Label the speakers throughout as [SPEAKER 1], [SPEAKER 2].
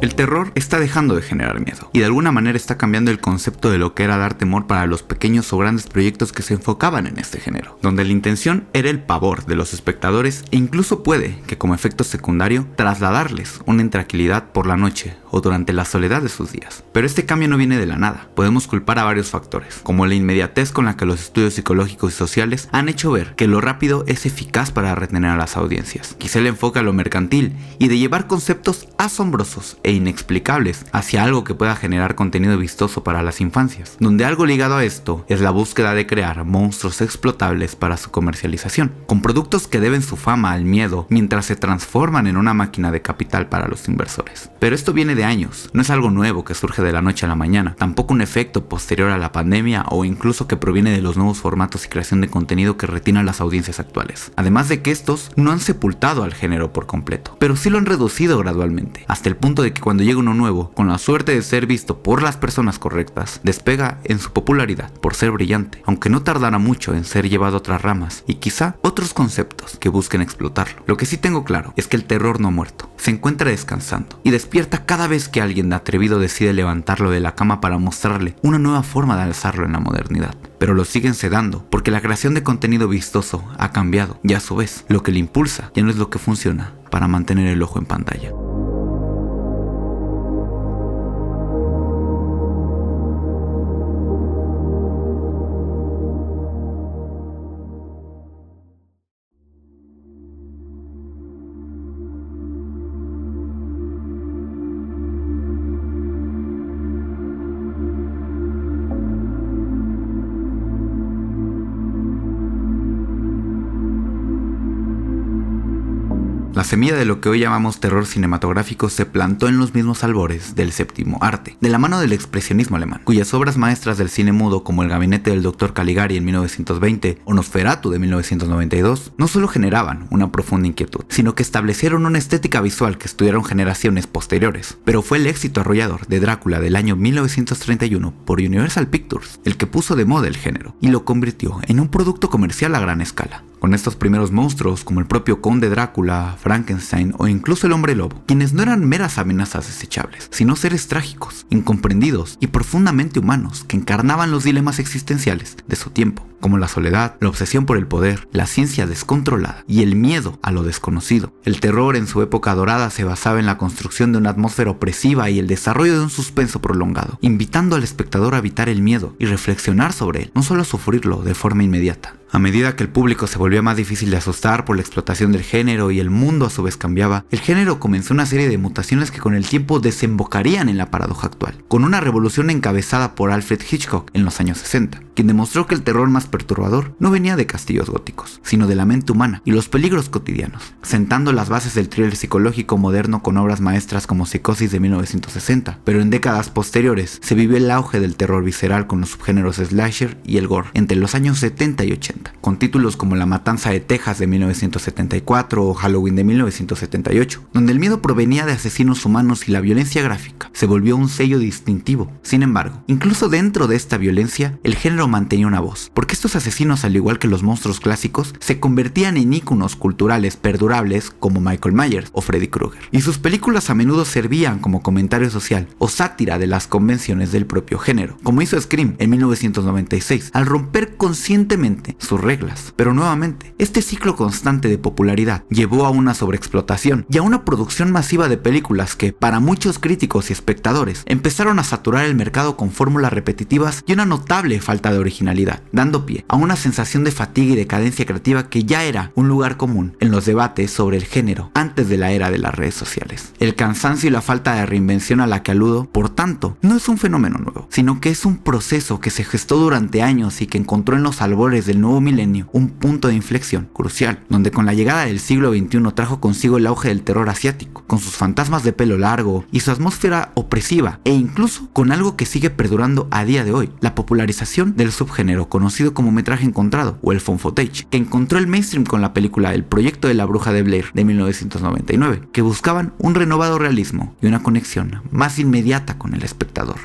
[SPEAKER 1] El terror está dejando de generar miedo, y de alguna manera está cambiando el concepto de lo que era dar temor para los pequeños o grandes proyectos que se enfocaban en este género, donde la intención era el pavor de los espectadores e incluso puede que como efecto secundario trasladarles una intranquilidad por la noche o durante la soledad de sus días. Pero este cambio no viene de la nada. Podemos culpar a varios factores, como la inmediatez con la que los estudios psicológicos y sociales han hecho ver que lo rápido es eficaz para retener a las audiencias. Quizá el enfoque a lo mercantil y de llevar conceptos asombrosos e inexplicables hacia algo que pueda generar contenido vistoso para las infancias, donde algo ligado a esto es la búsqueda de crear monstruos explotables para su comercialización, con productos que deben su fama al miedo mientras se transforman en una máquina de capital para los inversores. Pero esto viene de años, no es algo nuevo que surge de la noche a la mañana, tampoco un efecto posterior a la pandemia o incluso que proviene de los nuevos formatos y creación de contenido que retienen las audiencias actuales. Además de que estos no han sepultado al género por completo, pero sí lo han reducido gradualmente, hasta el punto de que cuando llega uno nuevo, con la suerte de ser visto por las personas correctas, despega en su popularidad por ser brillante, aunque no tardará mucho en ser llevado a otras ramas y quizá otros conceptos que busquen explotarlo. Lo que sí tengo claro es que el terror no ha muerto, se encuentra descansando y despierta cada vez que alguien atrevido decide levantarlo de la cama para mostrarle una nueva forma de alzarlo en la modernidad. Pero lo siguen sedando porque la creación de contenido vistoso ha cambiado y a su vez lo que le impulsa ya no es lo que funciona para mantener el ojo en pantalla. La semilla de lo que hoy llamamos terror cinematográfico se plantó en los mismos albores del séptimo arte, de la mano del expresionismo alemán, cuyas obras maestras del cine mudo como El gabinete del Dr. Caligari en 1920 o Nosferatu de 1992 no solo generaban una profunda inquietud, sino que establecieron una estética visual que estudiaron generaciones posteriores. Pero fue el éxito arrollador de Drácula del año 1931 por Universal Pictures el que puso de moda el género y lo convirtió en un producto comercial a gran escala. Con estos primeros monstruos como el propio Conde Drácula, Frankenstein o incluso el Hombre Lobo, quienes no eran meras amenazas desechables, sino seres trágicos, incomprendidos y profundamente humanos que encarnaban los dilemas existenciales de su tiempo, como la soledad, la obsesión por el poder, la ciencia descontrolada y el miedo a lo desconocido. El terror en su época dorada se basaba en la construcción de una atmósfera opresiva y el desarrollo de un suspenso prolongado, invitando al espectador a evitar el miedo y reflexionar sobre él, no solo sufrirlo de forma inmediata. A medida que el público se volvía más difícil de asustar por la explotación del género y el mundo a su vez cambiaba, el género comenzó una serie de mutaciones que con el tiempo desembocarían en la paradoja actual, con una revolución encabezada por Alfred Hitchcock en los años 60, quien demostró que el terror más perturbador no venía de castillos góticos, sino de la mente humana y los peligros cotidianos, sentando las bases del thriller psicológico moderno con obras maestras como Psicosis de 1960, pero en décadas posteriores se vivió el auge del terror visceral con los subgéneros slasher y el gore entre los años 70 y 80. Con títulos como La Matanza de Texas de 1974 o Halloween de 1978, donde el miedo provenía de asesinos humanos y la violencia gráfica se volvió un sello distintivo. Sin embargo, incluso dentro de esta violencia, el género mantenía una voz, porque estos asesinos, al igual que los monstruos clásicos, se convertían en íconos culturales perdurables como Michael Myers o Freddy Krueger, y sus películas a menudo servían como comentario social o sátira de las convenciones del propio género, como hizo Scream en 1996, al romper conscientemente sus reglas. Pero nuevamente, este ciclo constante de popularidad llevó a una sobreexplotación y a una producción masiva de películas que, para muchos críticos y espectadores, empezaron a saturar el mercado con fórmulas repetitivas y una notable falta de originalidad, dando pie a una sensación de fatiga y decadencia creativa que ya era un lugar común en los debates sobre el género antes de la era de las redes sociales. El cansancio y la falta de reinvención a la que aludo, por tanto, no es un fenómeno nuevo, sino que es un proceso que se gestó durante años y que encontró en los albores del nuevo milenio un punto de inflexión crucial, donde con la llegada del siglo XXI trajo consigo el auge del terror asiático, con sus fantasmas de pelo largo y su atmósfera opresiva, e incluso con algo que sigue perdurando a día de hoy, la popularización del subgénero conocido como metraje encontrado o el found footage, que encontró el mainstream con la película El proyecto de la bruja de Blair de 1999, que buscaban un renovado realismo y una conexión más inmediata con el espectador.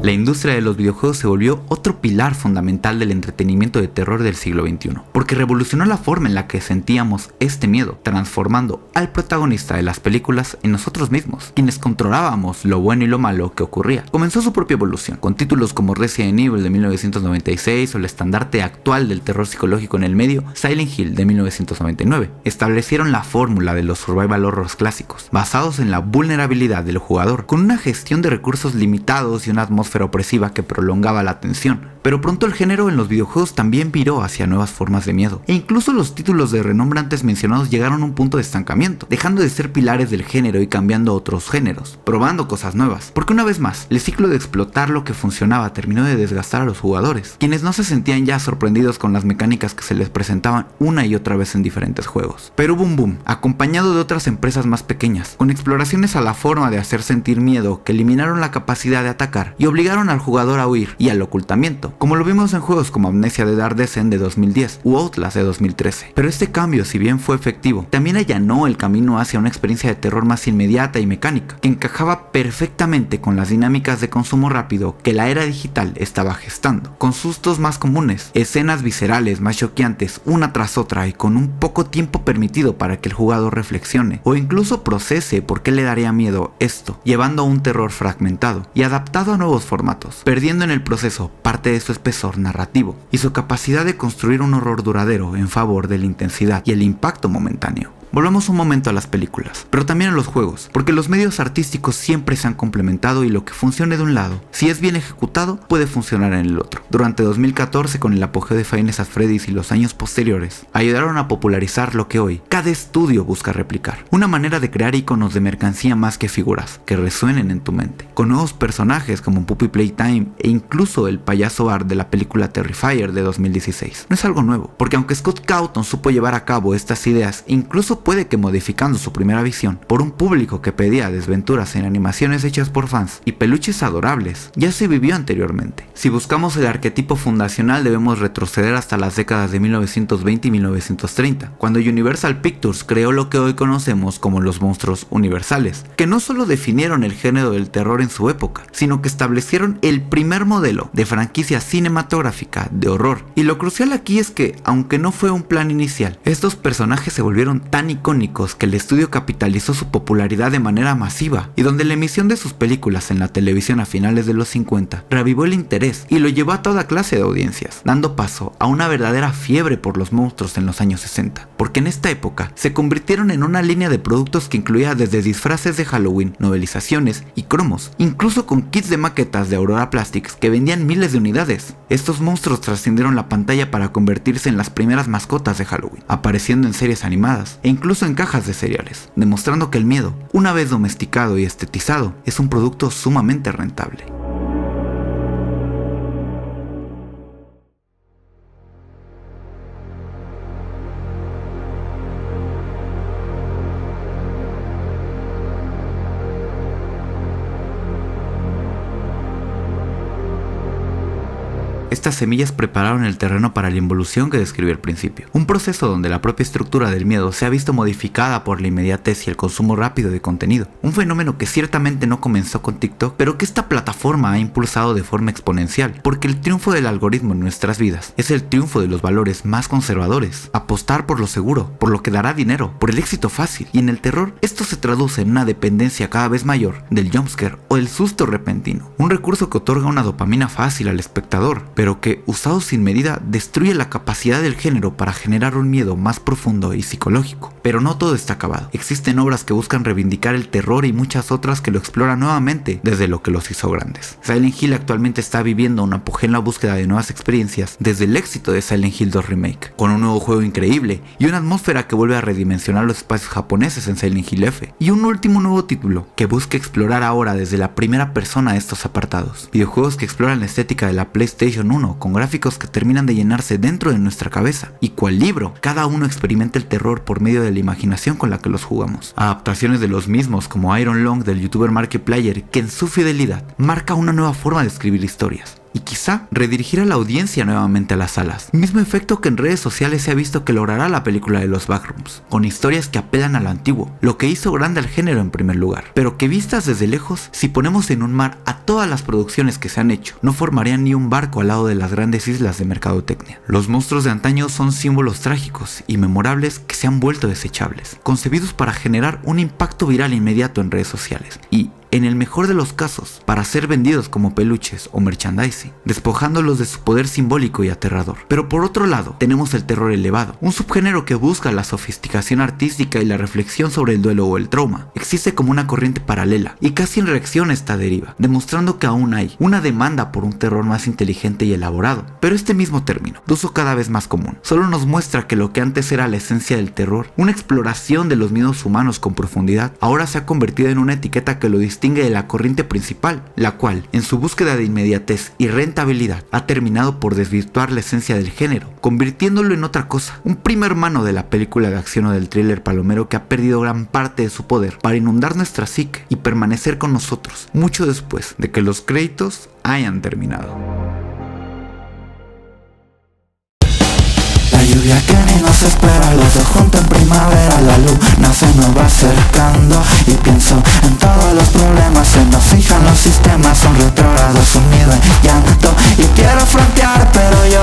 [SPEAKER 1] La industria de los videojuegos se volvió otro pilar fundamental del entretenimiento de terror del siglo XXI, porque revolucionó la forma en la que sentíamos este miedo, transformando al protagonista de las películas en nosotros mismos, quienes controlábamos lo bueno y lo malo que ocurría. Comenzó su propia evolución, con títulos como Resident Evil de 1996 o el estandarte actual del terror psicológico en el medio, Silent Hill de 1999. Establecieron la fórmula de los survival horrors clásicos, basados en la vulnerabilidad del jugador, con una gestión de recursos limitados y una atmósfera opresiva que prolongaba la tensión. Pero pronto el género en los videojuegos también viró hacia nuevas formas de miedo, e incluso los títulos de renombre antes mencionados llegaron a un punto de estancamiento, dejando de ser pilares del género y cambiando a otros géneros, probando cosas nuevas, porque una vez más, el ciclo de explotar lo que funcionaba terminó de desgastar a los jugadores, quienes no se sentían ya sorprendidos con las mecánicas que se les presentaban una y otra vez en diferentes juegos. Pero hubo un boom, acompañado de otras empresas más pequeñas, con exploraciones a la forma de hacer sentir miedo que eliminaron la capacidad de atacar y obligaron al jugador a huir y al ocultamiento, como lo vimos en juegos como Amnesia de Dark Descent de 2010 u Outlast de 2013. Pero este cambio, si bien fue efectivo, también allanó el camino hacia una experiencia de terror más inmediata y mecánica, que encajaba perfectamente con las dinámicas de consumo rápido que la era digital estaba gestando, con sustos más comunes, escenas viscerales más choqueantes una tras otra y con un poco tiempo permitido para que el jugador reflexione o incluso procese por qué le daría miedo esto, llevando a un terror fragmentado y adaptado a nuevos formatos, perdiendo en el proceso parte de su espesor narrativo y su capacidad de construir un horror duradero en favor de la intensidad y el impacto momentáneo. Volvamos un momento a las películas, pero también a los juegos, porque los medios artísticos siempre se han complementado y lo que funcione de un lado, si es bien ejecutado, puede funcionar en el otro. Durante 2014, con el apogeo de Five Nights at Freddy's y los años posteriores, ayudaron a popularizar lo que hoy cada estudio busca replicar, una manera de crear iconos de mercancía más que figuras, que resuenen en tu mente, con nuevos personajes como Puppy Playtime e incluso el payaso Bart de la película Terrifier de 2016. No es algo nuevo, porque aunque Scott Cawthon supo llevar a cabo estas ideas, incluso puede que modificando su primera visión por un público que pedía desventuras en animaciones hechas por fans y peluches adorables, ya se vivió anteriormente. Si buscamos el arquetipo fundacional, debemos retroceder hasta las décadas de 1920 y 1930, cuando Universal Pictures creó lo que hoy conocemos como los monstruos universales, que no solo definieron el género del terror en su época, sino que establecieron el primer modelo de franquicia cinematográfica de horror. Y lo crucial aquí es que, aunque no fue un plan inicial, estos personajes se volvieron tan icónicos que el estudio capitalizó su popularidad de manera masiva, y donde la emisión de sus películas en la televisión a finales de los 50 reavivó el interés y lo llevó a toda clase de audiencias, dando paso a una verdadera fiebre por los monstruos en los años 60, porque en esta época se convirtieron en una línea de productos que incluía desde disfraces de Halloween, novelizaciones y cromos, incluso con kits de maquetas de Aurora Plastics que vendían miles de unidades. Estos monstruos trascendieron la pantalla para convertirse en las primeras mascotas de Halloween, apareciendo en series animadas e incluso en cajas de cereales, demostrando que el miedo, una vez domesticado y estetizado, es un producto sumamente rentable. Estas semillas prepararon el terreno para la involución que describí al principio. Un proceso donde la propia estructura del miedo se ha visto modificada por la inmediatez y el consumo rápido de contenido. Un fenómeno que ciertamente no comenzó con TikTok, pero que esta plataforma ha impulsado de forma exponencial, porque el triunfo del algoritmo en nuestras vidas es el triunfo de los valores más conservadores. Apostar por lo seguro, por lo que dará dinero, por el éxito fácil. Y en el terror, esto se traduce en una dependencia cada vez mayor del jumpscare o el susto repentino. Un recurso que otorga una dopamina fácil al espectador, pero que, usado sin medida, destruye la capacidad del género para generar un miedo más profundo y psicológico. Pero no todo está acabado. Existen obras que buscan reivindicar el terror y muchas otras que lo exploran nuevamente desde lo que los hizo grandes. Silent Hill actualmente está viviendo un apogeo en la búsqueda de nuevas experiencias desde el éxito de Silent Hill 2 Remake, con un nuevo juego increíble y una atmósfera que vuelve a redimensionar los espacios japoneses en Silent Hill F, y un último nuevo título que busca explorar ahora desde la primera persona estos apartados. Videojuegos que exploran la estética de la PlayStation 1 con gráficos que terminan de llenarse dentro de nuestra cabeza, y cual libro, cada uno experimenta el terror por medio de la imaginación con la que los jugamos. Adaptaciones de los mismos como Iron Long del youtuber Markiplier, que en su fidelidad marca una nueva forma de escribir historias. y quizá redirigir a la audiencia nuevamente a las salas, mismo efecto que en redes sociales se ha visto que logrará la película de los Backrooms, con historias que apelan a lo antiguo, lo que hizo grande al género en primer lugar, pero que vistas desde lejos, si ponemos en un mar a todas las producciones que se han hecho, no formarían ni un barco al lado de las grandes islas de mercadotecnia. Los monstruos de antaño son símbolos trágicos y memorables que se han vuelto desechables, concebidos para generar un impacto viral inmediato en redes sociales y, en el mejor de los casos, para ser vendidos como peluches o merchandising, despojándolos de su poder simbólico y aterrador. Pero por otro lado, tenemos el terror elevado, un subgénero que busca la sofisticación artística y la reflexión sobre el duelo o el trauma. Existe como una corriente paralela y casi en reacción a esta deriva, demostrando que aún hay una demanda por un terror más inteligente y elaborado. Pero este mismo término, de uso cada vez más común, solo nos muestra que lo que antes era la esencia del terror, una exploración de los miedos humanos con profundidad, ahora se ha convertido en una etiqueta que lo distingue de la corriente principal, la cual, en su búsqueda de inmediatez y rentabilidad, ha terminado por desvirtuar la esencia del género, convirtiéndolo en otra cosa, un primo hermano de la película de acción o del thriller palomero que ha perdido gran parte de su poder para inundar nuestra psique y permanecer con nosotros, mucho después de que los créditos hayan terminado.
[SPEAKER 2] La lluvia que ni nos espera, los dos juntos en primavera. La luna se nos va acercando y pienso en todos los problemas. Se nos fijan los sistemas, son retrógrados, sumido en llanto y quiero frontear, pero yo